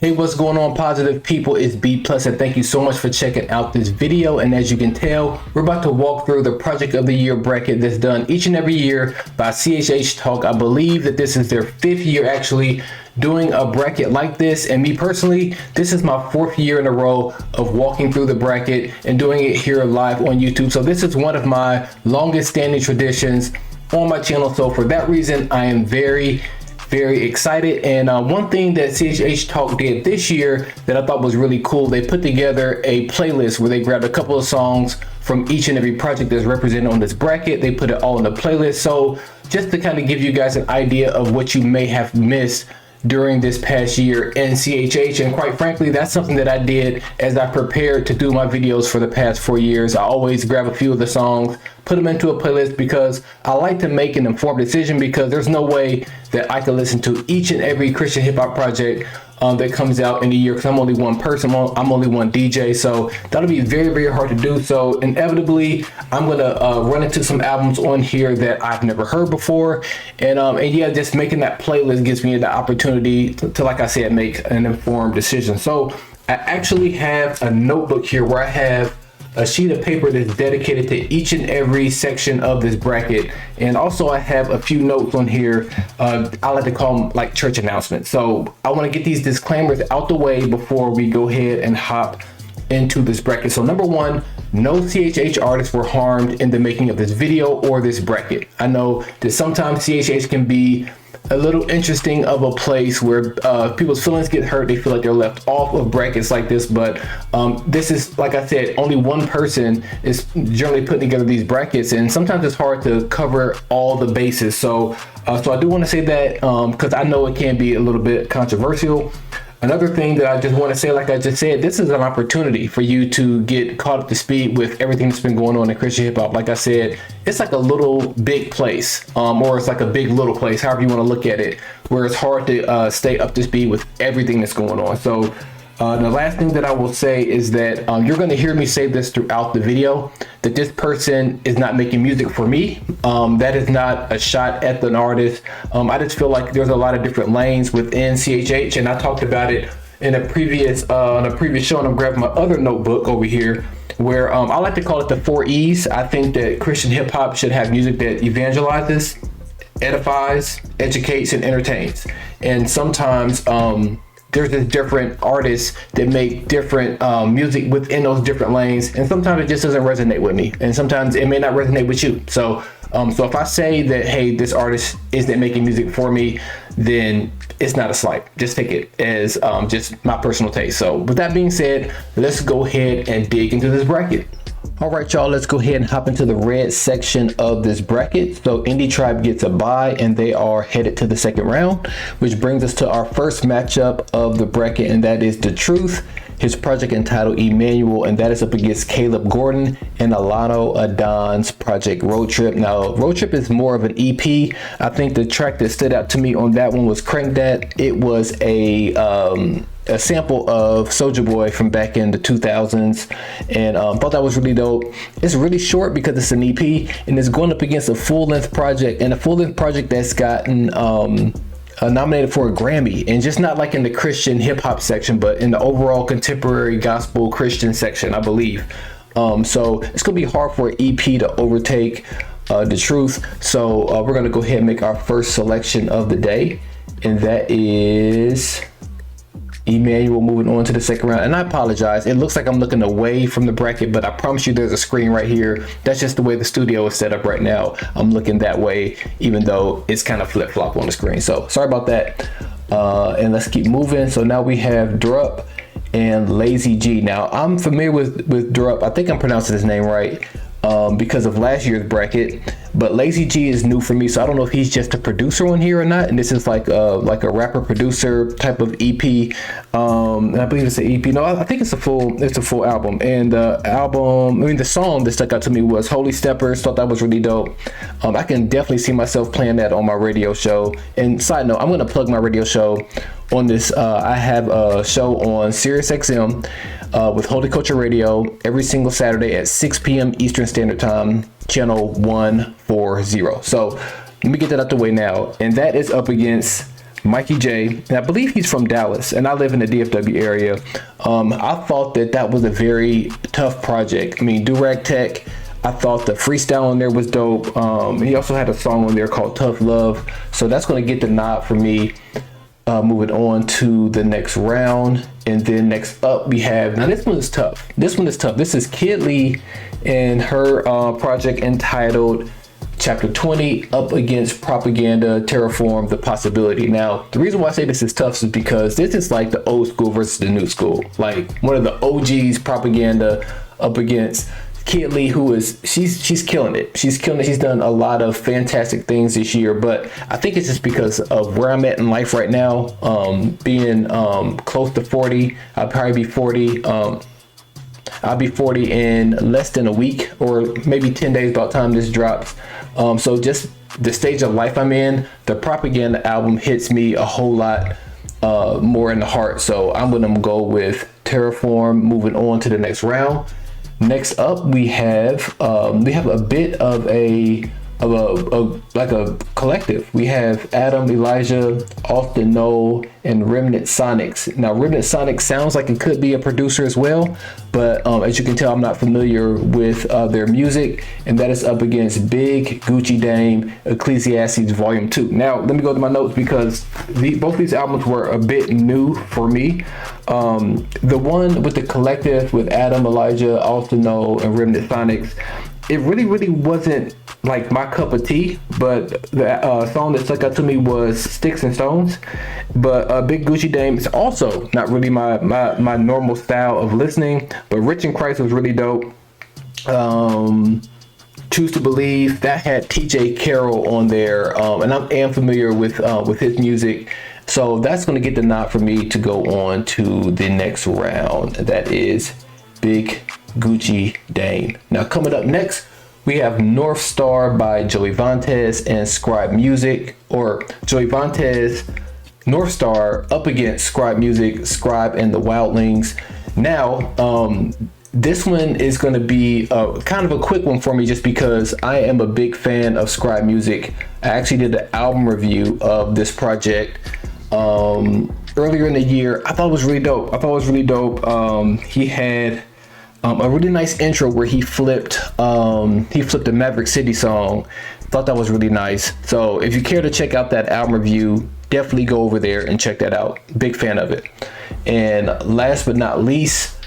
Hey, what's going on, positive people? It's B Plus, and thank you so much for checking out this video. And as you can tell, we're about to walk through the Project of the Year bracket that's done each and every year by CHHTalk. I believe that this is their 5th year actually doing a bracket like this, and me personally, this is my 4th year in a row of walking through the bracket and doing it here live on YouTube. So this is one of my longest standing traditions on my channel. So for that reason, I am very excited. And one thing that CHHTalk did this year that I thought was really cool, they put together a playlist where they grabbed a couple of songs from each and every project that's represented on this bracket. They put it all in a playlist. So just to kind of give you guys an idea of what you may have missed during this past year in CHH. And quite frankly, that's something that I did as I prepared to do my videos for the past 4 years. I always grab a few of the songs, put them into a playlist, because I like to make an informed decision, because there's no way that I can listen to each and every Christian hip hop project that comes out in a year, because I'm only one person, I'm only one DJ, so that'll be very hard to do. So inevitably, I'm gonna run into some albums on here that I've never heard before, and yeah, just making that playlist gives me the opportunity to, like I said, make an informed decision. So I actually have a notebook here where I have a sheet of paper that's dedicated to each and every section of this bracket, and also I have a few notes on here. I like to call them like church announcements. So I want to get these disclaimers out the way before we go ahead and hop into this bracket. So number one, no CHH artists were harmed in the making of this video or this bracket. I know that sometimes CHH can be a little interesting of a place where people's feelings get hurt. They feel like they're left off of brackets like this, but this is, like I said, only one person is generally putting together these brackets, and sometimes it's hard to cover all the bases. So I do want to say that because I know it can be a little bit controversial. Another thing that I just want to say, like I just said, this is an opportunity for you to get caught up to speed with everything that's been going on in Christian hip hop. Like I said, it's like a little big place, or it's like a big little place, however you want to look at it, where it's hard to stay up to speed with everything that's going on. So the last thing that I will say is that you're going to hear me say this throughout the video, that this person is not making music for me. That is not a shot at an artist. I just feel like there's a lot of different lanes within CHH, and I talked about it in a previous show, and I'm grabbing my other notebook over here, where I like to call it the 4 E's. I think that Christian hip hop should have music that evangelizes, edifies, educates, and entertains. And sometimes there's just different artists that make different music within those different lanes, and sometimes it just doesn't resonate with me, and sometimes it may not resonate with you. So if I say that, hey, this artist isn't making music for me, then it's not a slight. Just take it as just my personal taste. So with that being said, let's go ahead and dig into this bracket. All right, y'all, let's go ahead and hop into the red section of this bracket. So Indie Tribe gets a bye, and they are headed to the second round, which brings us to our first matchup of the bracket, and that is The Truth, his project entitled Emmanuel, and that is up against Caleb Gordon and Alano Adon's project Road Trip. Now, Road Trip is more of an EP. I think the track that stood out to me on that one was Crank That. It was a sample of Soulja Boy from back in the 2000s, and thought that was really dope. It's really short because it's an EP, and it's going up against a full-length project, and a full-length project that's gotten nominated for a Grammy, and just not like in the Christian hip-hop section, but in the overall contemporary gospel Christian section, I believe. So it's gonna be hard for an EP to overtake The Truth. So we're gonna go ahead and make our first selection of the day, and that is Emmanuel, moving on to the second round. And I apologize, it looks like I'm looking away from the bracket, but I promise you there's a screen right here. That's just the way the studio is set up right now. I'm looking that way, even though it's kind of flip-flop on the screen. So sorry about that. And let's keep moving. So now we have Drup and Lazy G. Now I'm familiar with Drup. I think I'm pronouncing his name right because of last year's bracket, but Lazy G is new for me, so I don't know if he's just a producer on here or not, and this is like a rapper producer type of EP, and I believe it's an EP. No, I think it's a full album. And the song that stuck out to me was Holy Steppers. Thought that was really dope. I can definitely see myself playing that on my radio show. And side note, I'm gonna plug my radio show on this. I have a show on Sirius XM with Holy Culture Radio every single Saturday at 6 p.m. Eastern Standard Time, channel 140. So let me get that out the way now. And that is up against Mikey J, and I believe he's from Dallas, and I live in the DFW area. I thought that was a very tough project. I mean, Durag Tech, I thought the freestyle on there was dope. He also had a song on there called Tough Love, so that's going to get the nod for me. Moving on to the next round, and then next up we have, now this one is tough. This is Kid Lee and her project entitled Chapter 20 up against Propaganda, Terraform, The Possibility. Now, the reason why I say this is tough is because this is like the old school versus the new school. Like one of the OGs, Propaganda, up against Kid Lee, who is, she's killing it. She's killing it. She's done a lot of fantastic things this year, but I think it's just because of where I'm at in life right now. Being close to 40, I'll probably be 40. I'll be 40 in less than a week, or maybe 10 days by the time this drops. So just the stage of life I'm in, the Propaganda album hits me a whole lot more in the heart. So I'm gonna go with Terraform, moving on to the next round. Next up, we have a bit of a collective. We have Adam, Elijah, Austin Noel, and Remnant Sonics. Now, Remnant Sonics sounds like it could be a producer as well, but as you can tell, I'm not familiar with their music, and that is up against Big Gucci Dame, Ecclesiastes Volume 2. Now, let me go to my notes because both these albums were a bit new for me. The one with the collective with Adam, Elijah, Austin Noel, and Remnant Sonics, it really wasn't like my cup of tea, but the song that stuck out to me was Sticks and Stones. But Big Gucci Dame is also not really my normal style of listening, but Rich in Christ was really dope. Choose to Believe, that had TJ Carroll on there, and I am familiar with his music. So that's going to get the nod for me to go on to the next round. That is Big Gucci Dame. Now, coming up next, we have North Star by Joey Vantes and Scribe Music, or Joey Vantes, North Star up against Scribe Music, Scribe and the Wildlings. Now, this one is going to be kind of a quick one for me just because I am a big fan of Scribe Music. I actually did an album review of this project earlier in the year. I thought it was really dope. He had a really nice intro where he flipped a Maverick City song. Thought that was really nice. So if you care to check out that album review, definitely go over there and check that out. Big fan of it. And last but not least,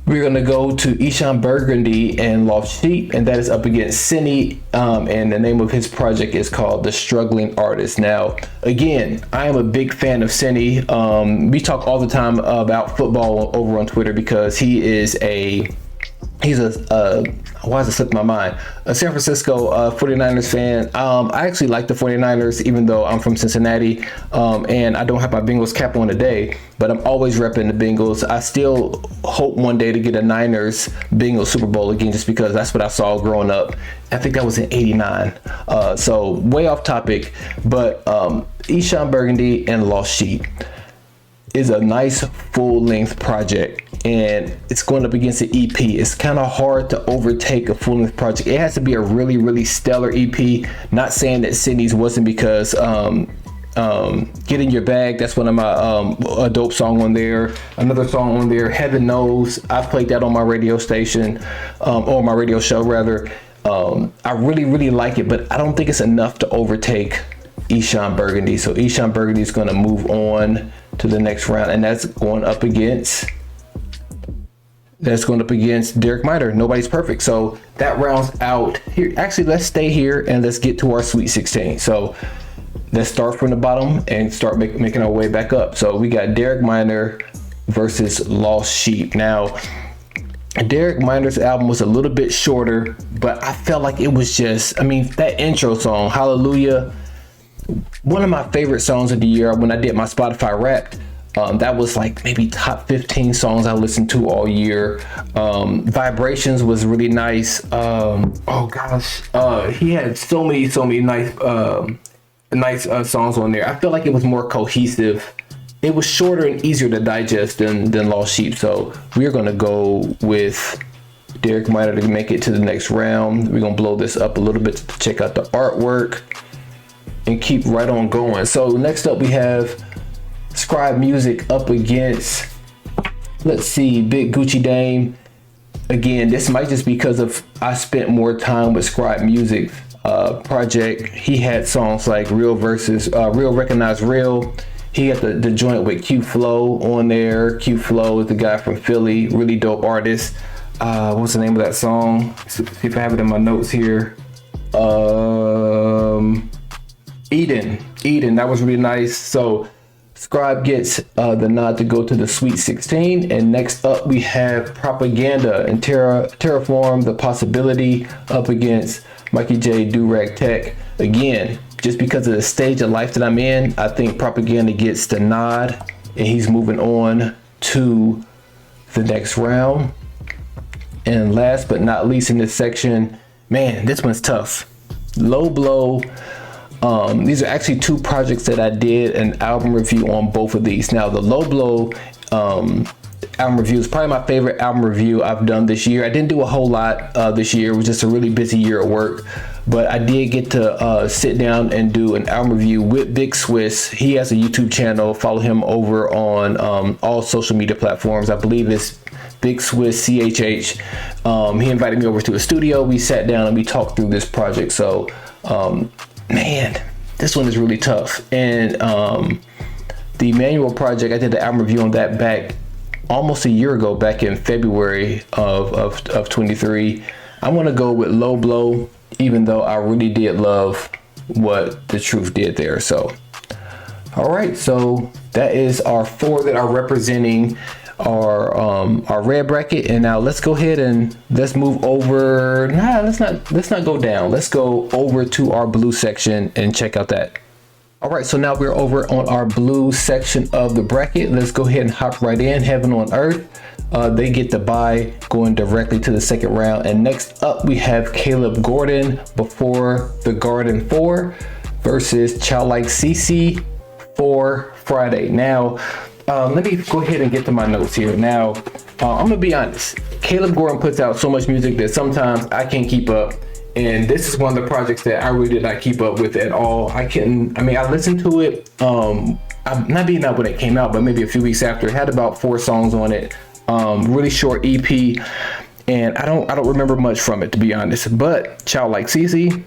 we're gonna go to Ishan Burgundy and Lost Sheep, and that is up against Cindy, and the name of his project is called The Struggling Artist. Now, again, I am a big fan of Cindy. We talk all the time about football over on Twitter because he's a why does it slip my mind? A San Francisco 49ers fan. I actually like the 49ers, even though I'm from Cincinnati, and I don't have my Bengals cap on today, but I'm always repping the Bengals. I still hope one day to get a Niners Bengals Super Bowl again, just because that's what I saw growing up. I think that was in '89. So way off topic, but Ishan Burgundy and Lost Sheep is a nice full-length project, and it's going up against an EP. It's kind of hard to overtake a full-length project. It has to be a really stellar EP. Not saying that Sydney's wasn't, because Get in Your Bag, that's one of my a dope song on there. Another song on there, Heaven Knows, I've played that on my radio station, or my radio show rather. I really like it, but I don't think it's enough to overtake Ishan Burgundy. So Ishan Burgundy is going to move on to the next round, and that's going up against Derek Minor, Nobody's Perfect. So that rounds out here. Actually, let's stay here and let's get to our Sweet 16. So let's start from the bottom and start making our way back up. So we got Derek Minor versus Lost Sheep. Now, Derek Minor's album was a little bit shorter, but I felt like it was just, I mean, that intro song, Hallelujah, one of my favorite songs of the year when I did my Spotify Wrapped. That was like maybe top 15 songs I listened to all year. Vibrations was really nice. He had so many nice songs on there. I feel like it was more cohesive. It was shorter and easier to digest than Lost Sheep. So we're gonna go with Derek Minor to make it to the next round. We're gonna blow this up a little bit to check out the artwork. and keep right on going. So next up we have Scribe Music up against, let's see, Big Gucci Dame. Again, this might just because of I spent more time with Scribe Music project. He had songs like Real versus Real Recognize Real. He had the joint with Q Flow on there. Q Flow is the guy from Philly, really dope artist. What's the name of that song? See if I have it in my notes here. Eden, that was really nice. So Scribe gets the nod to go to the Sweet 16. And next up we have Propaganda and Terraform the Possibility up against Mikey J Durag Tech. Again, just because of the stage of life that I'm in, I think Propaganda gets the nod and he's moving on to the next round. And last but not least in this section, man, this one's tough. Low Blow. These are actually two projects that I did an album review on both of these. Now the Low Blow album review is probably my favorite album review I've done this year. I didn't do a whole lot this year. It was just a really busy year at work, but I did get to sit down and do an album review with Big Swiss. He has a YouTube channel. Follow him over on all social media platforms. I believe it's Big Swiss CHH. He invited me over to a studio. We sat down and we talked through this project. So man, this one is really tough. And the Manual project, I did the album review on that back almost a year ago, back in February of 23. I'm gonna go with Low Blow, even though I really did love what The Truth did there. So all right, so that is our four that are representing our red bracket. And now let's go ahead and let's move over. Let's not go down. Let's go over to our blue section and check out that. All right, so now we're over on our blue section of the bracket. Let's go ahead and hop right in. Heaven on Earth. They get the bye, going directly to the second round. And next up we have Caleb Gordon, Before the Garden 4 versus Childlike CC for Friday. Now, let me go ahead and get to my notes here. Now, I'm gonna be honest. Caleb Gordon puts out so much music that sometimes I can't keep up. And this is one of the projects that I really did not keep up with at all. I listened to it, not when it came out, but maybe a few weeks after. It had about 4 songs on it, really short EP. And I don't remember much from it, to be honest. But Childlike CC,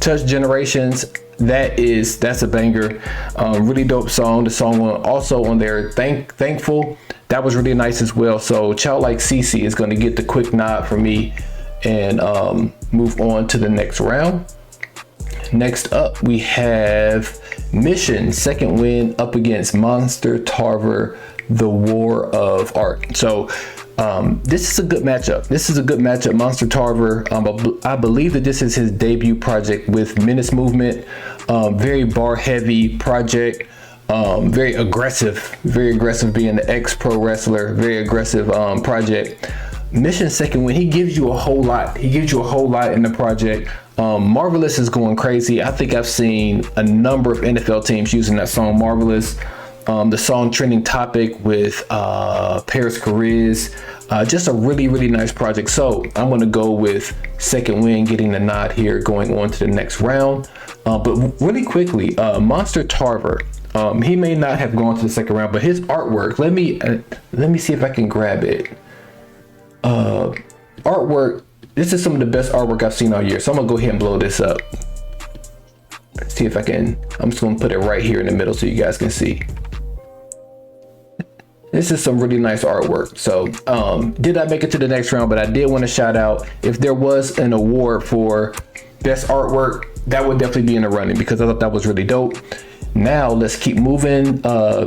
Touch Generations, that's a banger. Really dope song. The song also on there, Thankful, that was really nice as well. So Childlike CC is going to get the quick nod for me and move on to the next round. Next up we have Mission, Second Wind up against Monster Tarver, The War of Art. So this is a good matchup. Monster Tarver, I believe that this is his debut project with Menace Movement. Very bar heavy project, very aggressive being the ex-pro wrestler, very aggressive project. Mission Second Wind, he gives you a whole lot in the project. Marvelous is going crazy. I think I've seen a number of NFL teams using that song Marvelous. The song Trending Topic with Paris Cariz, just a really nice project. So I'm going to go with Second Wind getting the nod here, going on to the next round. But really quickly, Monster Tarver, he may not have gone to the second round, but his artwork, let me see if I can grab it. Artwork, this is some of the best artwork I've seen all year. So I'm gonna go ahead and blow this up. Let's see if I can. I'm just gonna put it right here in the middle so you guys can see. This is some really nice artwork. So did I make it to the next round? But I did want to shout out, if there was an award for best artwork, that would definitely be in the running because I thought that was really dope. Now let's keep moving.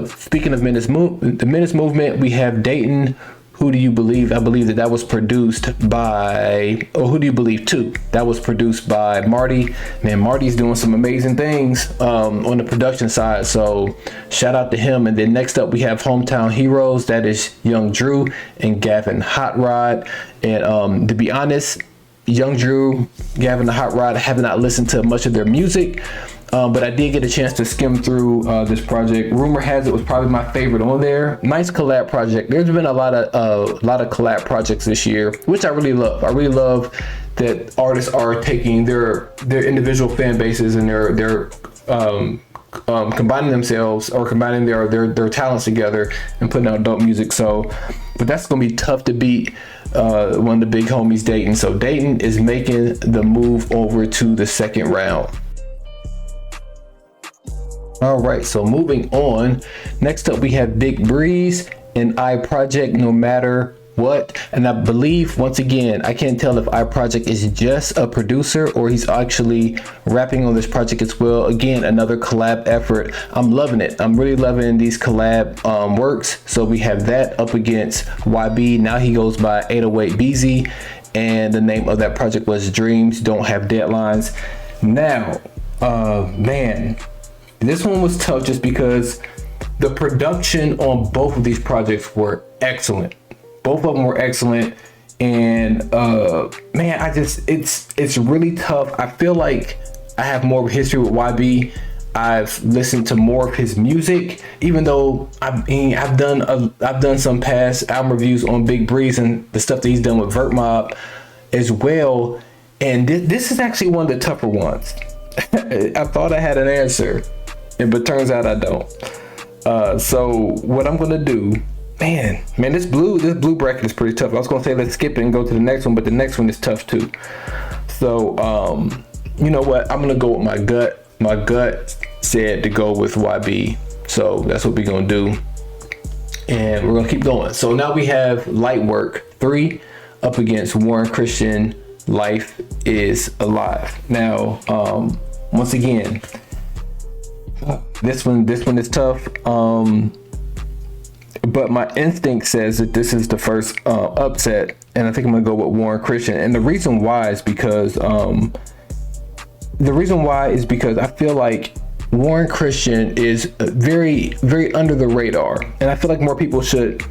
Speaking of the Menace Movement, we have Dayton, Who Do You Believe? I believe that was produced by, Who Do You Believe 2? That was produced by Marty. Man, Marty's doing some amazing things on the production side. So shout out to him. And then next up we have Hometown Heroes. That is Young Drew and Gavin Hot Rod. And to be honest, Young Drew, Gavin the Hot Rod, I have not listened to much of their music. But I did get a chance to skim through this project. Rumor has it was probably my favorite on there. Nice collab project. There's been a lot of collab projects this year, which I really love. I really love that artists are taking their individual fan bases and their combining themselves or combining their talents together and putting out dope music. So, but that's gonna be tough to beat one of the big homies, Dayton. So Dayton is making the move over to the second round. All right, so moving on. Next up, we have Big Breeze and iProject, No Matter What. And I believe, once again, I can't tell if iProject is just a producer or he's actually rapping on this project as well. Again, another collab effort. I'm loving it. I'm really loving these collab works. So we have that up against YB. Now he goes by 808 BZ, and the name of that project was Dreams Don't Have Deadlines. Now, man, this one was tough just because the production on both of these projects were excellent. Both of them were excellent. And man, it's really tough. I feel like I have more of a history with YB. I've listened to more of his music, even though I've done some past album reviews on Big Breeze and the stuff that he's done with Vert Mob as well. And this is actually one of the tougher ones. I thought I had an answer, but turns out I don't. So what I'm gonna do, man, this blue bracket is pretty tough. I was gonna say let's skip it and go to the next one, but the next one is tough too. So you know what? I'm gonna go with my gut. My gut said to go with YB, so that's what we're gonna do, and we're gonna keep going. So now we have Lightwork 3 up against Warren Christian, Life is Alive. Now, once again, this one is tough. But my instinct says that this is the first upset, and I think I'm gonna go with Warren Christian. And the reason why is because I feel like Warren Christian is very, very under the radar, and I feel like more people should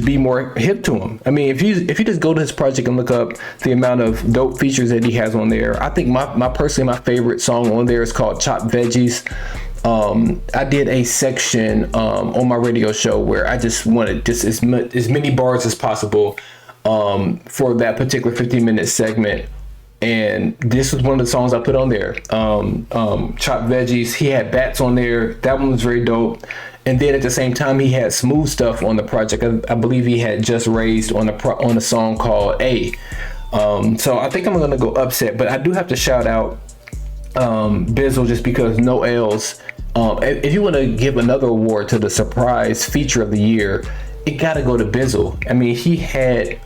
be more hip to him. I mean, if you just go to his project and look up the amount of dope features that he has on there, I think my favorite song on there is called Chopped Veggies. I did a section on my radio show where I just wanted just as many bars as possible for that particular 15-minute segment, and this was one of the songs I put on there. Chopped Veggies. He had Bats on there. That one was very dope. And then at the same time, he had Smooth Stuff on the project. I believe he had Just Raised on a song called A. So I think I'm gonna go upset, but I do have to shout out Bizzle, just because no L's. If you want to give another award to the surprise feature of the year, it gotta go to Bizzle. I mean, he had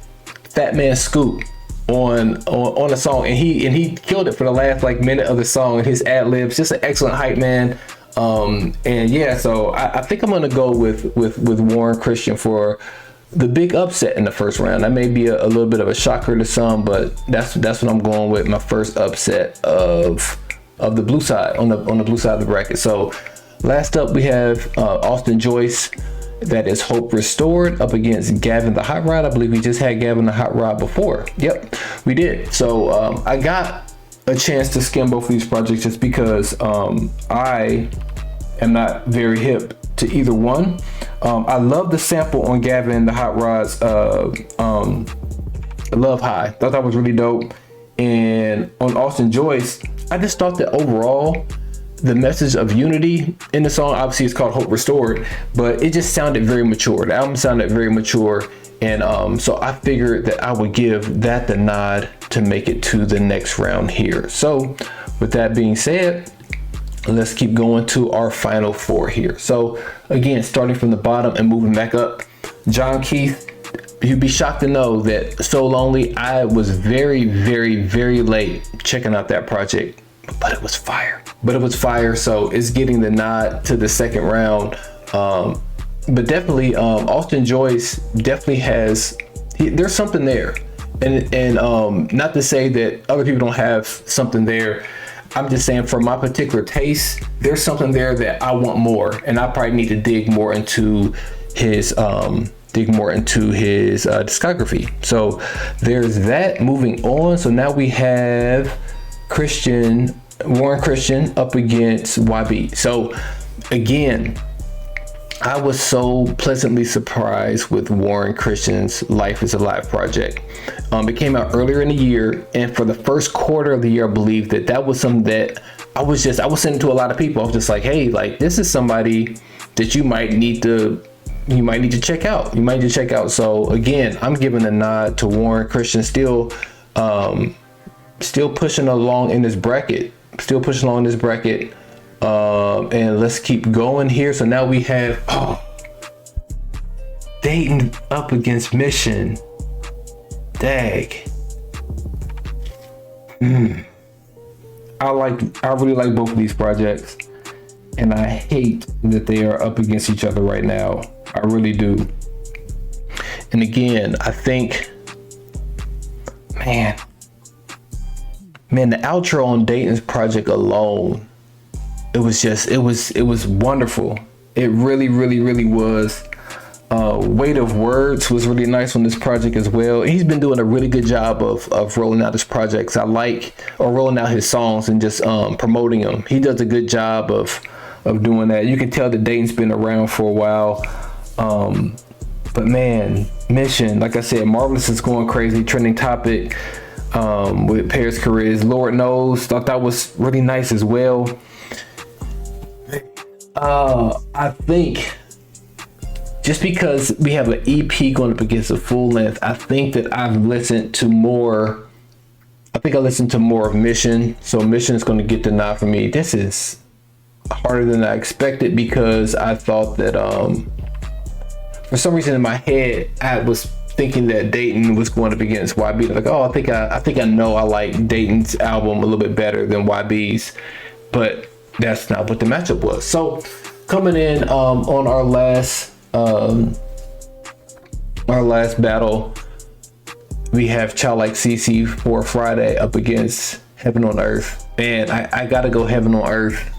Fat Man Scoop on a song, and he killed it for the last minute of the song, and his ad libs, just an excellent hype man. And yeah, so I think I'm gonna go with Warren Christian for the big upset in the first round. That may be a little bit of a shocker to some, but that's what I'm going with, my first upset of the blue side, on the blue side of the bracket. So last up we have Austin Joyce, that is Hope Restored, up against Gavin the Hot Rod. I believe we just had Gavin the Hot Rod before. Yep, we did. So I got a chance to skim both of these projects just because I am not very hip to either one. I love the sample on Gavin the Hot Rod's Love High. Thought that was really dope. And on Austin Joyce, I just thought that overall the message of unity in the song, obviously it's called Hope Restored, but it just sounded very mature. The album sounded very mature, and so I figured that I would give that the nod to make it to the next round here. So with that being said, let's keep going to our final four here. So again, starting from the bottom and moving back up, John Keith. You'd be shocked to know that So Lonely, I was very, very, very late checking out that project, but it was fire. So it's getting the nod to the second round. But definitely, Austin Joyce definitely has, there's something there. And not to say that other people don't have something there. I'm just saying, for my particular taste, there's something there that I want more, and I probably need to dig more into his discography. So there's that. Moving on, so now we have Warren Christian up against YB. So again, I was so pleasantly surprised with Warren Christian's Life is Alive project. It came out earlier in the year, and for the first quarter of the year, I believe that was something that I was sending to a lot of people. I was just like, hey, like this is somebody that you might need to check out. You might need to check out. So again, I'm giving a nod to Warren Christian, still pushing along in this bracket. And let's keep going here. So now we have Dayton up against Mission. Dag. I really like both of these projects, and I hate that they are up against each other right now. I really do. And again, I think, man, the outro on Dayton's project alone, it was wonderful. It really was. Weight of Words was really nice on this project as well. He's been doing a really good job of rolling out his projects. Or rolling out his songs and just promoting them. He does a good job of doing that. You can tell that Dayton's been around for a while. But man, Mission, like I said, Marvelous is going crazy, trending topic with Paris Careers. Lord Knows, thought that was really nice as well. I think just because we have an EP going up against a full length, I think that I listened to more of Mission. So Mission is going to get the nod for me. This is harder than I expected because I thought that for some reason in my head I was thinking that Dayton was going up against YB. Like, oh, I think I know I like Dayton's album a little bit better than YB's, but that's not what the matchup was. So coming in on our last battle, we have Childlike CC for Friday up against Heaven on Earth. And I gotta go Heaven on Earth.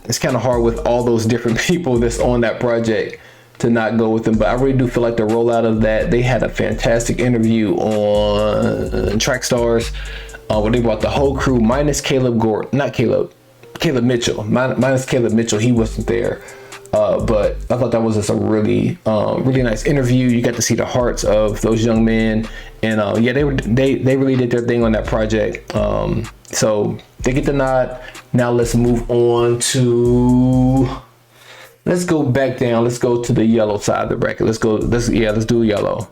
It's kind of hard with all those different people that's on that project to not go with them, but I really do feel like the rollout of that, they had a fantastic interview on Trackstars where they brought the whole crew minus Caleb Mitchell. Minus Caleb Mitchell, he wasn't there. But I thought that was just a really nice interview. You got to see the hearts of those young men, and yeah, they really did their thing on that project. So they get the nod. Now let's move on to, let's go back down. Let's go to the yellow side of the bracket. Let's do yellow.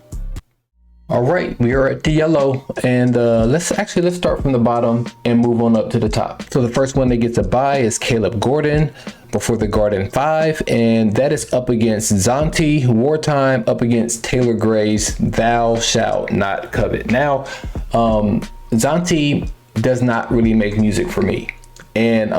All right, we are at the yellow, and let's start from the bottom and move on up to the top. So the first one that gets a bye is Caleb Gordon before the Garden 5, and that is up against Zonti. Wartime up against Taylor Gray's Thou Shalt Not Covet. Now, Zonti does not really make music for me, and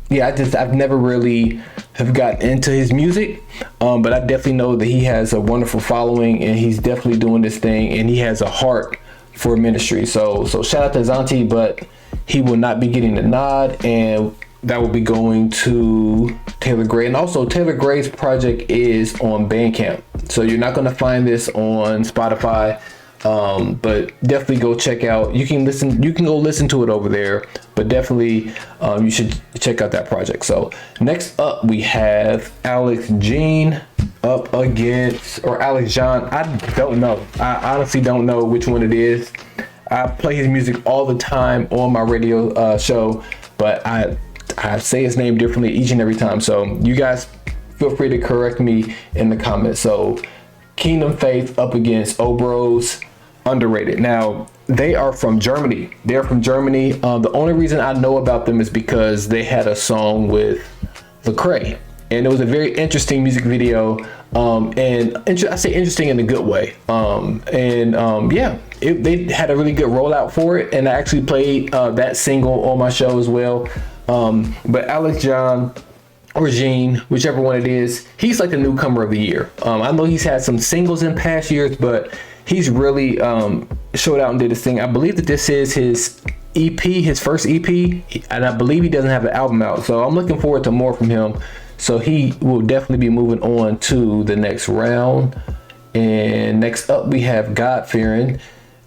yeah, I've never really have gotten into his music, but I definitely know that he has a wonderful following, and he's definitely doing this thing, and he has a heart for ministry. So shout out to Zonti, but he will not be getting the nod, and that will be going to Taylor Gray. And also Taylor Gray's project is on Bandcamp, so you're not going to find this on Spotify. But definitely go check out, you can go listen to it over there, but definitely you should check out that project. So next up we have Alex Jean up against, or Alex John, I don't know, I honestly don't know which one it is. I play his music all the time on my radio show, but I say his name differently each and every time, so you guys feel free to correct me in the comments. So Kingdom Faith up against Obros, Underrated. Now they are from Germany. The only reason I know about them is because they had a song with Lecrae, and it was a very interesting music video. I say interesting in a good way. Yeah, they had a really good rollout for it, and I actually played that single on my show as well. But Alex John or Jean, whichever one it is, he's like the newcomer of the year. I know he's had some singles in past years, but he's really showed out and did his thing. I believe that this is his EP, his first EP, and I believe he doesn't have an album out. So I'm looking forward to more from him. So he will definitely be moving on to the next round. And next up we have God Fearing.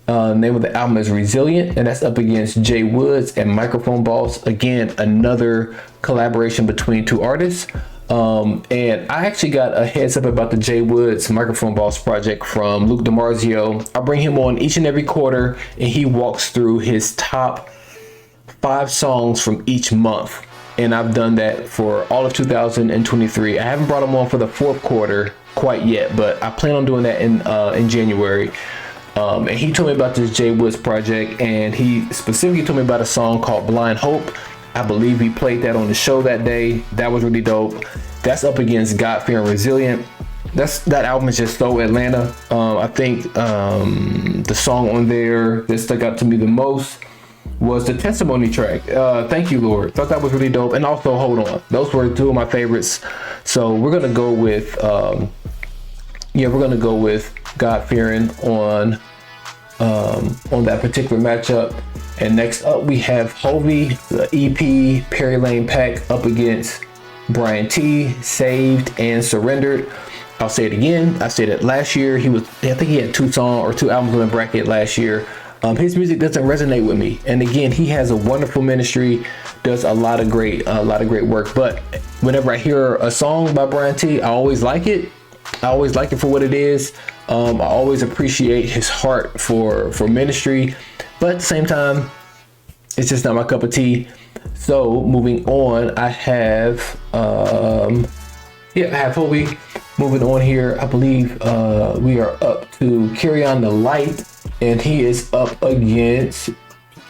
Name of the album is Resilient, and that's up against Jay Woods and Microphone Boss. Again, another collaboration between two artists. And I actually got a heads up about the Jay Woods Microphone Boss project from Luke DiMarzio. I bring him on each and every quarter, and he walks through his top 5 songs from each month. And I've done that for all of 2023. I haven't brought them on for the 4th quarter quite yet, but I plan on doing that in January. And he told me about this Jay Woods project, and he specifically told me about a song called Blind Hope. I believe he played that on the show that day. That was really dope. That's up against God Fearing Resilient. That album is just so Atlanta. I think the song on there that stuck out to me the most was the Testimony track. Thank You, Lord. Thought that was really dope. And also Hold On. Those were 2 of my favorites. So we're gonna go with God Fearing on that particular matchup. And next up we have Hovey, the EP, Perry Lane Pack up against Brian T, Saved and Surrendered. I'll say it again. I said it last year. I think he had 2 albums in the bracket last year. His music doesn't resonate with me. And again, he has a wonderful ministry, does a lot of great work. But whenever I hear a song by Brian T, I always like it. I always like it for what it is. I always appreciate his heart for ministry. But at the same time, it's just not my cup of tea. So moving on, I have Hovey. Moving on here, I believe we are up to Carry On the Light, and he is up against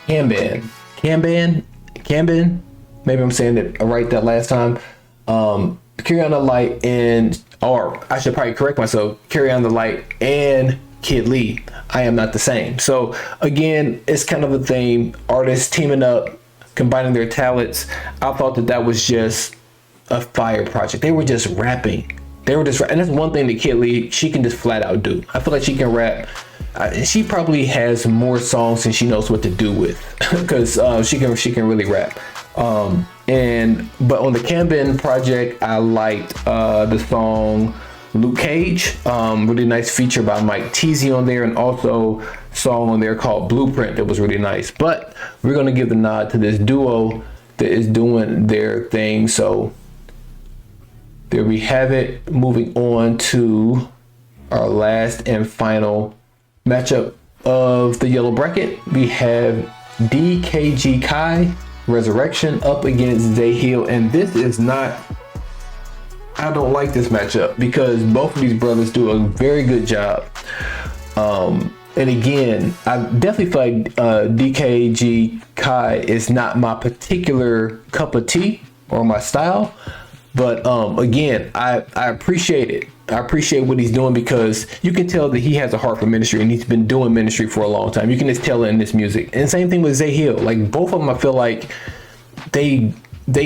Camban. Maybe I'm saying it right that last time. Carry On the Light or I should probably correct myself, Carry On the Light and Kid Lee, I Am Not the Same. So again, it's kind of a theme, artists teaming up, combining their talents. I thought that was just a fire project. They were just rapping. And that's one thing that Kid Lee, she can just flat out do. I feel like she can rap. She probably has more songs than she knows what to do with, because she can really rap. But on the Camden project, I liked the song Luke Cage. Really nice feature by Mike Teasy on there, and also a song on there called Blueprint that was really nice. But we're gonna give the nod to this duo that is doing their thing. So there we have it. Moving on to our last and final matchup of the yellow bracket, we have DKG Kai Resurrection up against Zay Hill, and this is not, I don't like this matchup because both of these brothers do a very good job. And again, I definitely feel like DKG Kai is not my particular cup of tea or my style. But again, I appreciate it. I appreciate what he's doing, because you can tell that he has a heart for ministry, and he's been doing ministry for a long time. You can just tell it in this music. And same thing with Zay Hill. Like, both of them, I feel like they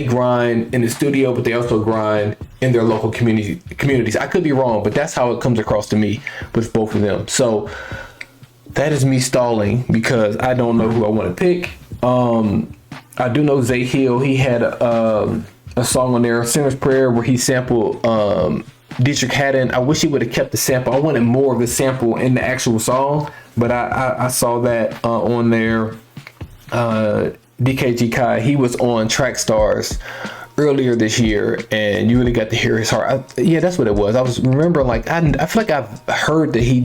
grind in the studio, but they also grind in their local communities. I could be wrong, but that's how it comes across to me with both of them. So that is me stalling because I don't know who I want to pick. I do know Zay Hill. He had a song on there, Sinner's Prayer, where he sampled Dietrich Haddon. I wish he would have kept the sample. I wanted more of the sample in the actual song, but I saw that on there. DKG Kai, he was on Track Stars earlier this year, and you really got to hear his heart. Yeah, that's what it was. I was remembering, like, I feel like I've heard that he's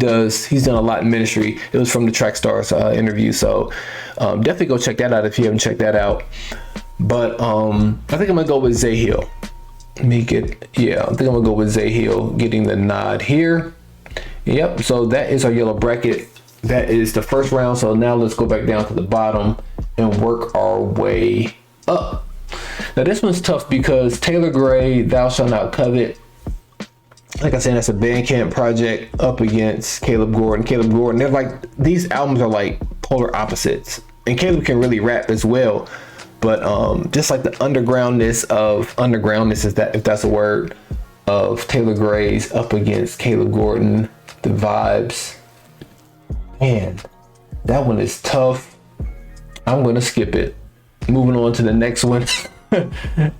done a lot in ministry. It was from the Track Stars interview. So definitely go check that out if you haven't checked that out. But I think I'm gonna go with Zay Hill. I think I'm gonna go with Zay Hill getting the nod here. Yep, so that is our yellow bracket. That is the first round. So now let's go back down to the bottom and work our way up. Now this one's tough because Taylor Gray, Thou Shalt Not Covet, like I said, that's a Bandcamp project up against Caleb Gordon. They're like, these albums are like polar opposites, and Caleb can really rap as well. But just like the undergroundness, is that, if that's a word, of Taylor Gray's up against Caleb Gordon, the vibes, man, that one is tough. I'm gonna skip it. Moving on to the next one.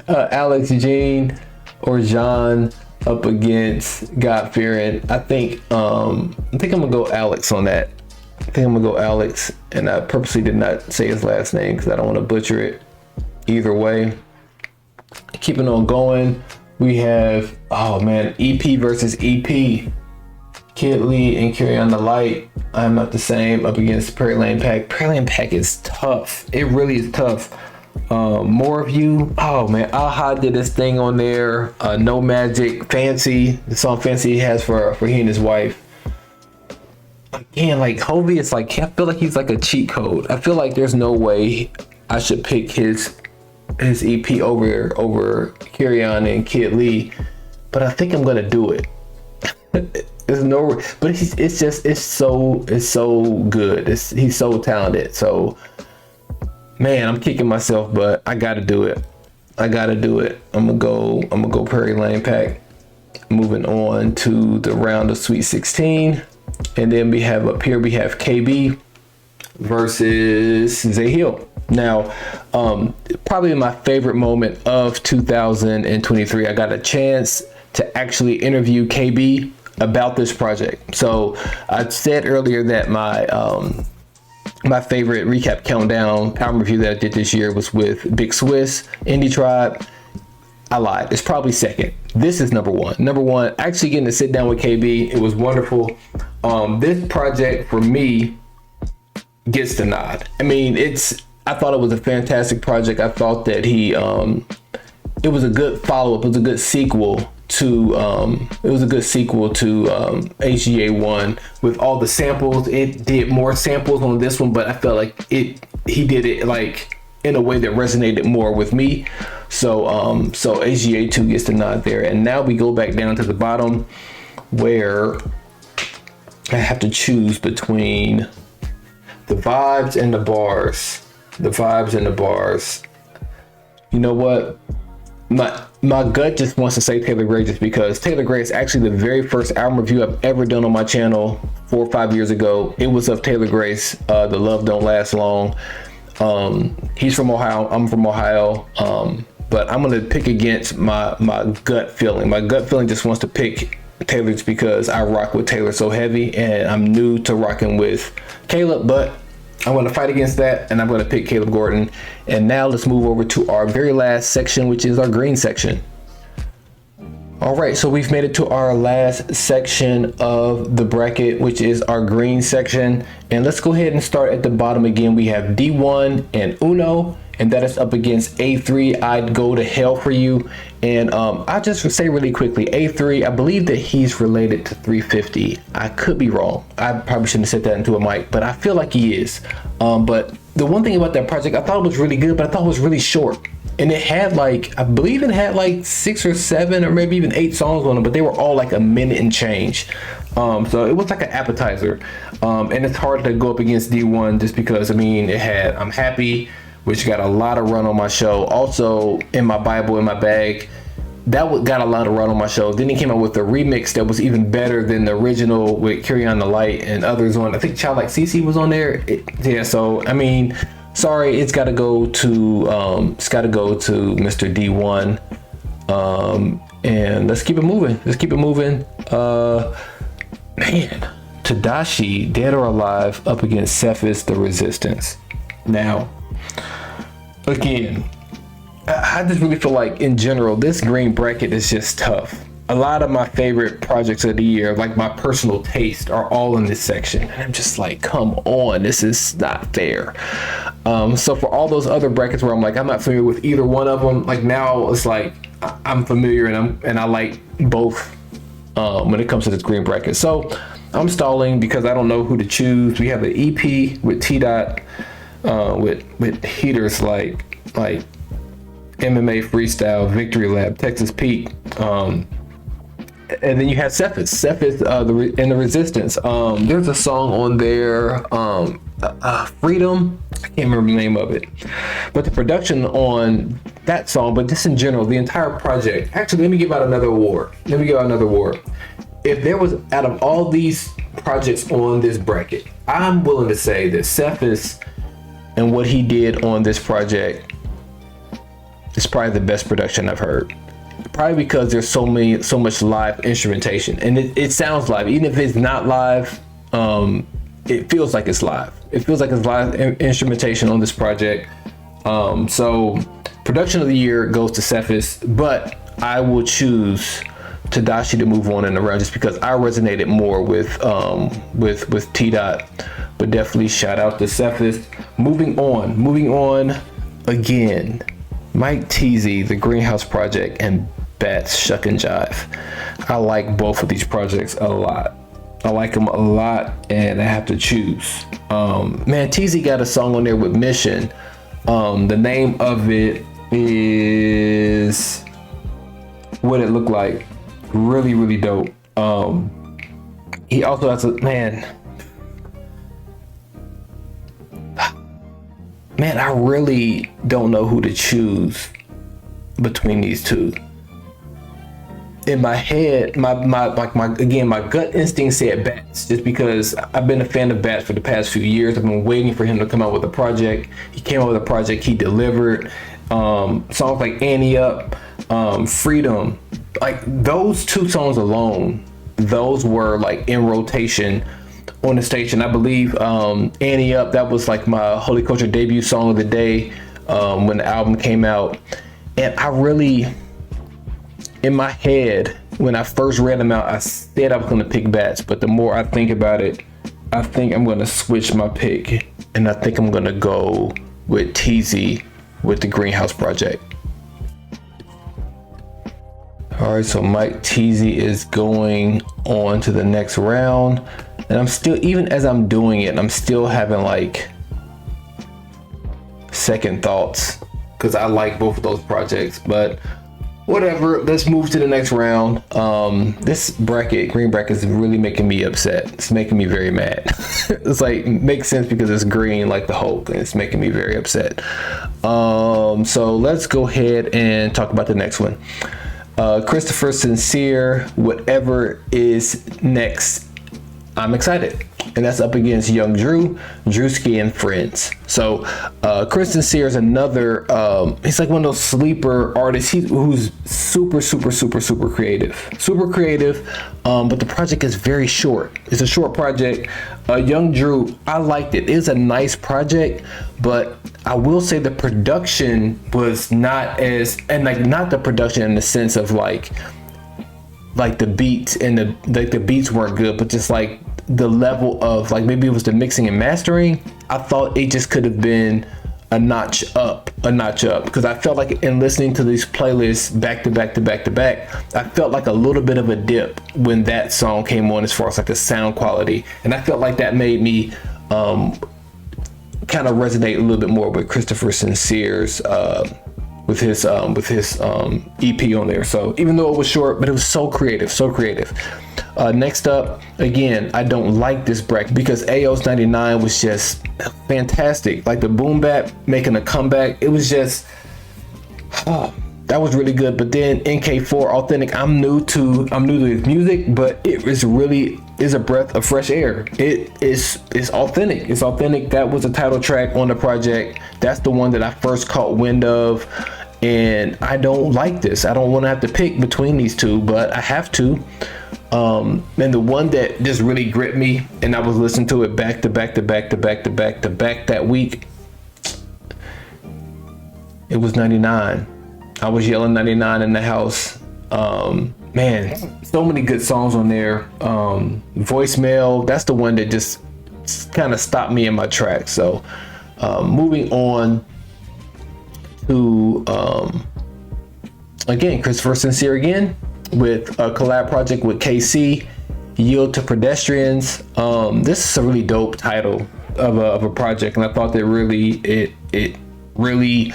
Alex Jean or John up against God Fearing. I think I'm gonna go Alex on that. And I purposely did not say his last name because I don't want to butcher it. Either way, keeping on going, we have, EP versus EP. Kid Lee and Carry On the Light. I'm Not the Same up against Perry Lane Pack. Perry Lane Pack is tough. It really is tough. More of You. Oh man, Aha did this thing on there. No Magic, Fancy. The song Fancy he has for he and his wife. Again, like Hovey, it's like I feel like he's like a cheat code. I feel like there's no way I should pick his EP over Carry On and Kid Lee, but I think I'm gonna do it. There's no, but it's so good. He's so talented. So man, I'm kicking myself, but I gotta do it. I'm gonna go Perry Lane Pack. Moving on to the round of Sweet 16, and then we have KB versus Zay Hill. Now, probably my favorite moment of 2023, I got a chance to actually interview KB about this project. So I said earlier that my favorite recap countdown album review that I did this year was with Big Swiss, Indie Tribe. I lied. It's probably second. This is number one. Actually getting to sit down with KB. It was wonderful. This project for me gets the nod. I mean, I thought it was a fantastic project. I thought that it was a good follow-up. It was a good sequel to HGA 1 with all the samples. It did more samples on this one, but I felt like he did it like in a way that resonated more with me. So HGA 2 gets the nod there. And now we go back down to the bottom where I have to choose between the vibes and the bars. You know what? My gut just wants to say Taylor Gray, just because Taylor Gray is actually the very first album review I've ever done on my channel 4 or 5 years ago. It was of Taylor Gray's The Love Don't Last Long. He's from Ohio. I'm from Ohio. But I'm going to pick against my gut feeling. My gut feeling just wants to pick Taylor just because I rock with Taylor so heavy, and I'm new to rocking with Caleb, but I'm going to fight against that, and I'm going to pick Caleb Gordon. And now let's move over to our very last section, which is our green section. All right, so we've made it to our last section of the bracket, which is our green section. And let's go ahead and start at the bottom again. We have D1 and Uno, and that is up against A3, I'd Go to Hell for You. And I'll just say really quickly, A3, I believe that he's related to 350. I could be wrong. I probably shouldn't have said that into a mic, but I feel like he is. But the one thing about that project, I thought it was really good, but I thought it was really short. And it had I believe it had 6 or 7 or maybe even 8 songs on it, but they were all like a minute and change. So it was like an appetizer. And it's hard to go up against D1 just because, I mean, it had I'm Happy, which got a lot of run on my show. Also, In My Bible, In My Bag, that got a lot of run on my show. Then he came out with a remix that was even better than the original with Carry On the Light and others on. I think Child Like CeCe was on there. Yeah, so I mean, sorry, it's got to go to Mr. D1. And let's keep it moving. Man, Tadashi, Dead or Alive, up against Cephas, The Resistance. Now, again, I just really feel like in general, this green bracket is just tough. A lot of my favorite projects of the year, like my personal taste, are all in this section. And I'm just like, come on, this is not fair. So for all those other brackets where I'm like, I'm not familiar with either one of them, like now it's like I'm familiar and I like both when it comes to this green bracket. So I'm stalling because I don't know who to choose. We have the EP with T-Dot, with heaters like MMA Freestyle, Victory Lab, Texas Peak, and then you have Cephas and the Resistance. There's a song on there, Freedom. I can't remember the name of it, but the production on that song, but just in general, the entire project. Actually, let me give out another award. If there was, out of all these projects on this bracket, I'm willing to say that Cephas and what he did on this project is probably the best production I've heard. Probably because there's so much live instrumentation, and it sounds live. Even if it's not live, it feels like it's live. It feels like it's live instrumentation on this project. So production of the year goes to Cephas, but I will choose Tadashi to move on in the round, just because I resonated more with T Dot. But definitely shout out to Cephas. Moving on again. Mike Teasy, The Greenhouse Project, and Bats Shuck and Jive. I like both of these projects a lot. I like them a lot, and I have to choose. Man, Teasy got a song on there with Mission. The name of it is What It Looked Like. Really, really dope. He also has man, I really don't know who to choose between these two. In my head, my gut instinct said Bats, just because I've been a fan of Bats for the past few years. I've been waiting for him to come out with a project. He came out with a project, he delivered. Songs like Annie Up, Freedom, like those two songs alone, those were like in rotation on the station. I believe Annie Up, that was like my Holy Culture debut song of the day when the album came out. And I really, in my head, when I first read them out, I said I was going to pick Bats, but the more I think about it, I think I'm going to switch my pick, and I think I'm going to go with Teasy with The Greenhouse Project. All right, so Mike Teasy is going on to the next round, and I'm still, even as I'm doing it, I'm still having like second thoughts, because I like both of those projects, but whatever, let's move to the next round. This bracket, green bracket, is really making me upset. It's making me very mad. It's like, makes sense because it's green like the Hulk, and it's making me very upset. So let's go ahead and talk about the next one. Christopher Sincere, Whatever Is Next. I'm excited. And that's up against Young Drew, Drewski, and Friends. So Chris Sincere is another, he's like one of those sleeper artists who's super creative. But the project is very short. It's a short project. Young Drew, I liked it. It's a nice project, but I will say the production was not as, and like not the production in the sense of like the beats and the beats weren't good, but just like the level of like, maybe it was the mixing and mastering. I thought it just could have been a notch up, because I felt like in listening to these playlists back to back, I felt like a little bit of a dip when that song came on as far as like the sound quality, and I felt like that made me kind of resonate a little bit more with Christopher Sincere's with his EP on there. So even though it was short, but it was so creative. Next up, again, I don't like this bracket because AO's 99 was just fantastic. Like the boom bap making a comeback, it was just, that was really good. But then NK4 Authentic, I'm new to his music, but it is a breath of fresh air. It's authentic. It's authentic. That was the title track on the project. That's the one that I first caught wind of, and I don't like this. I don't want to have to pick between these two, but I have to. And the one that just really gripped me, and I was listening to it back to back that week, it was 99. I was yelling 99 in the house. Man, so many good songs on there. Voicemail, that's the one that just kind of stopped me in my tracks. So moving on to again, Christopher Sincere again with a collab project with KC, Yield to Pedestrians. This is a really dope title of a project, and I thought that it really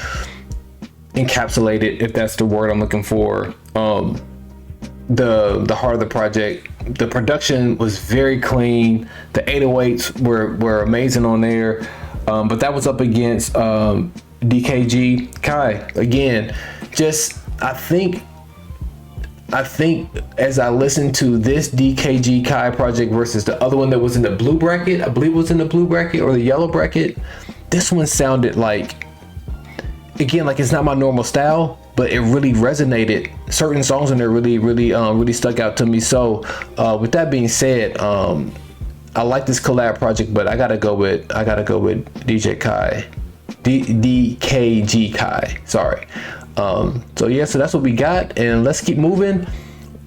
encapsulated, if that's the word I'm looking for, the heart of the project. The production was very clean. The 808s were amazing on there. But that was up against DKG Kai. Again, just I think as I listened to this DKG Kai project versus the other one that was in the blue bracket, I believe it was in the blue bracket or the yellow bracket, this one sounded like, again, like it's not my normal style, but it really resonated. Certain songs in there really stuck out to me. So with that being said, I like this collab project, but I gotta go with DJ Kai, DKG Kai. Sorry. So yeah, so that's what we got, and let's keep moving.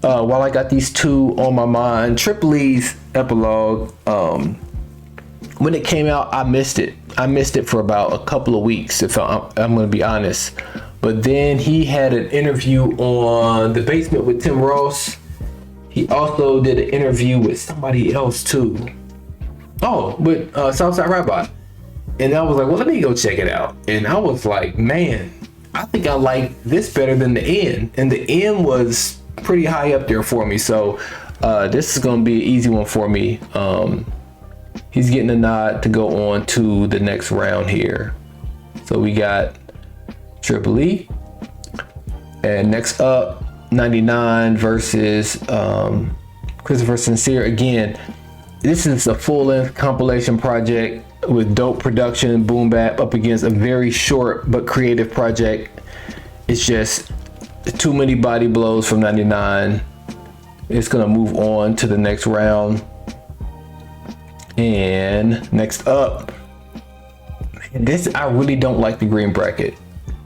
while I got these two on my mind, Triple E's Epilogue, when it came out, I missed it. I missed it for about a couple of weeks, if I'm going to be honest. But then he had an interview on The Basement with Tim Ross. He also did an interview with somebody else too. Oh, with Southside Rabbi. And I was like, well, let me go check it out. And I was like, man, I think I like this better than the end. And the end was pretty high up there for me. So this is going to be an easy one for me. He's getting a nod to go on to the next round here. So we got Triple E. And next up, 99 versus Christopher Sincere. Again, this is a full-length compilation project with dope production, boom bap, up against a very short but creative project. It's just too many body blows from 99. It's gonna move on to the next round. And next up, this, I really don't like the green bracket.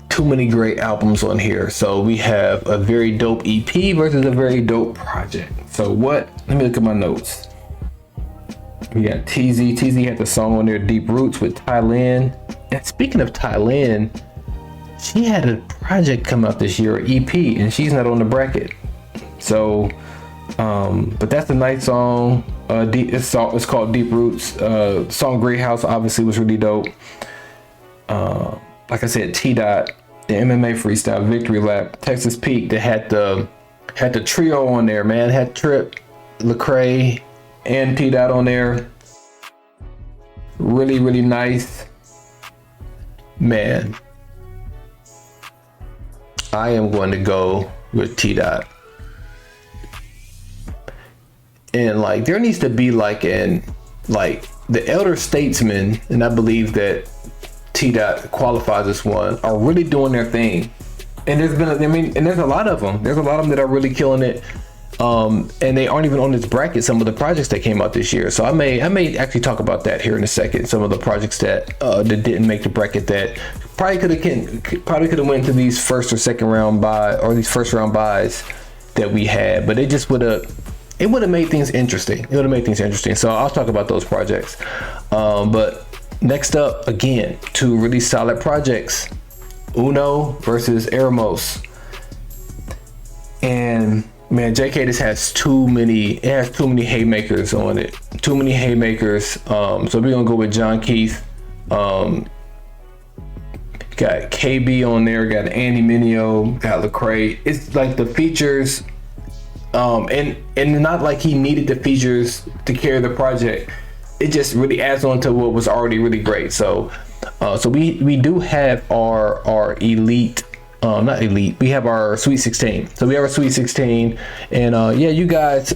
Too many great albums on here. So we have a very dope EP versus a very dope project. So what, let me look at my notes. We got TZ. TZ had the song on there, Deep Roots, with Thailand. And speaking of Thailand, she had a project come out this year, EP, and she's not on the bracket. So, but that's a nice song. It's called Deep Roots. Song Great House obviously was really dope. Like I said, T-Dot, the MMA freestyle victory lap, Texas Peak, that had the trio on there, man. Had Trip, Lecrae, and T-Dot on there. Really, really nice. Man, I am going to go with T-Dot. And like, there needs to be like the elder statesmen, and I believe that T-Dot qualifies this one, are really doing their thing. And there's a lot of them. There's a lot of them that are really killing it. And they aren't even on this bracket, some of the projects that came out this year. So I may actually talk about that here in a second. Some of the projects that didn't make the bracket that probably could have went to these first or second round buy, or these first round buys that we had, but it just would have made things interesting. It would have made things interesting. So I'll talk about those projects. But next up, again, two really solid projects. Uno versus Eremos. And man, JK just has too many haymakers on it. Too many haymakers. So we're gonna go with John Keith. Got KB on there, got Andy Mineo, got Lecrae. It's like the features, and not like he needed the features to carry the project. It just really adds on to what was already really great. So we do have our elite, not elite, we have our Sweet 16. So we have our Sweet 16, and yeah, you guys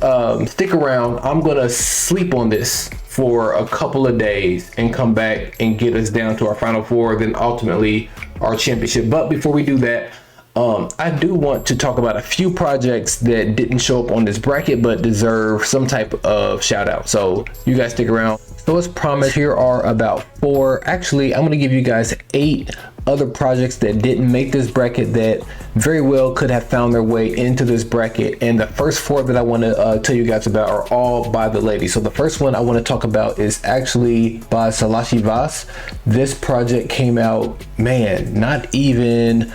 stick around. I'm gonna sleep on this for a couple of days and come back and get us down to our final four, then ultimately our championship. But before we do that, I do want to talk about a few projects that didn't show up on this bracket but deserve some type of shout out. So you guys stick around. So as promised, here are about 4, actually I'm going to give you guys 8 other projects that didn't make this bracket that very well could have found their way into this bracket. And the first 4 that I want to tell you guys about are all by the lady. So the first one I want to talk about is actually by Salashi Vas. This project came out, man, not even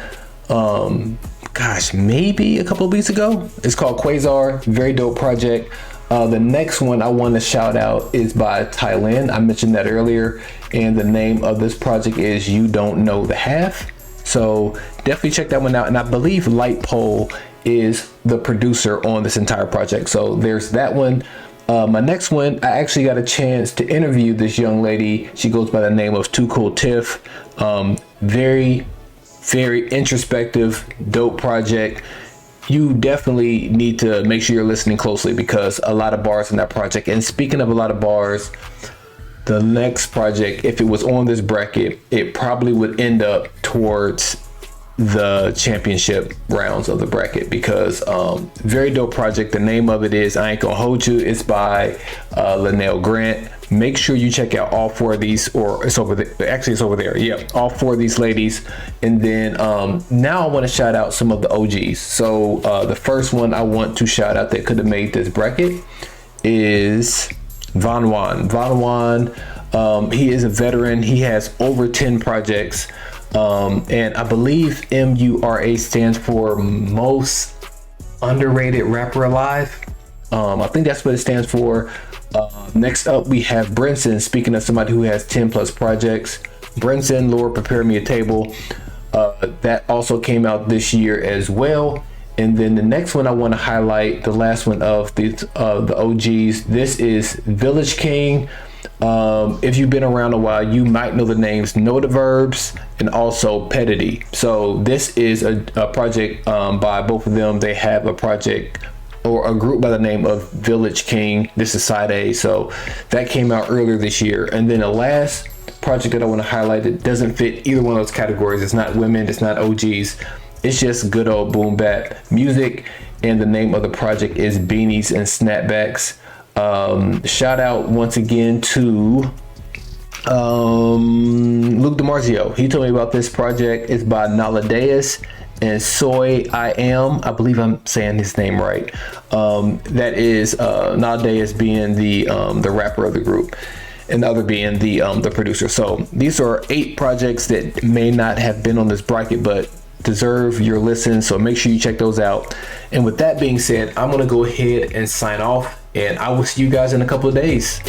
maybe a couple of weeks ago. It's called Quasar. Very dope project. The next one I want to shout out is by Thailand. I mentioned that earlier, and the name of this project is You Don't Know the Half. So definitely check that one out. And I believe Light Pole is the producer on this entire project. So there's that one. My next one, I actually got a chance to interview this young lady. She goes by the name of Too Cool Tiff. Very introspective, dope project. You definitely need to make sure you're listening closely, because a lot of bars in that project. And speaking of a lot of bars, the next project, if it was on this bracket, it probably would end up towards the championship rounds of the bracket, because very dope project. The name of it is I Ain't Gonna Hold You. It's by Linnell Grant. Make sure you check out all 4 of these, or it's over there. Actually, it's over there. Yep, all 4 of these ladies. And then now I want to shout out some of the OGs. So the first one I want to shout out that could have made this bracket is Von Juan. Von Juan, he is a veteran. He has over 10 projects. And I believe MURA stands for Most Underrated Rapper Alive. I think that's what it stands for. Next up, we have Brinson. Speaking of somebody who has 10 plus projects, Brinson, Lord Prepare Me a Table. That also came out this year as well. And then the next one I want to highlight, the last one of the OGs, this is Village King. If you've been around a while, you might know the names Know the Verbs and also Pedity. So this is a project by both of them. They have a project or a group by the name of Village King. This is side A, so that came out earlier this year. And then the last project that I want to highlight that doesn't fit either one of those categories. It's not women, it's not OGs, it's just good old boom bap music, and the name of the project is Beanies and Snapbacks. Shout out once again to Luke DiMarzio. He told me about this project. It's by Naladeus and Soy I Am. I believe I'm saying his name right. That is Naladeus being the rapper of the group, and the other being the producer. So these are 8 projects that may not have been on this bracket, but deserve your listen. So make sure you check those out. And with that being said, I'm gonna go ahead and sign off, and I will see you guys in a couple of days.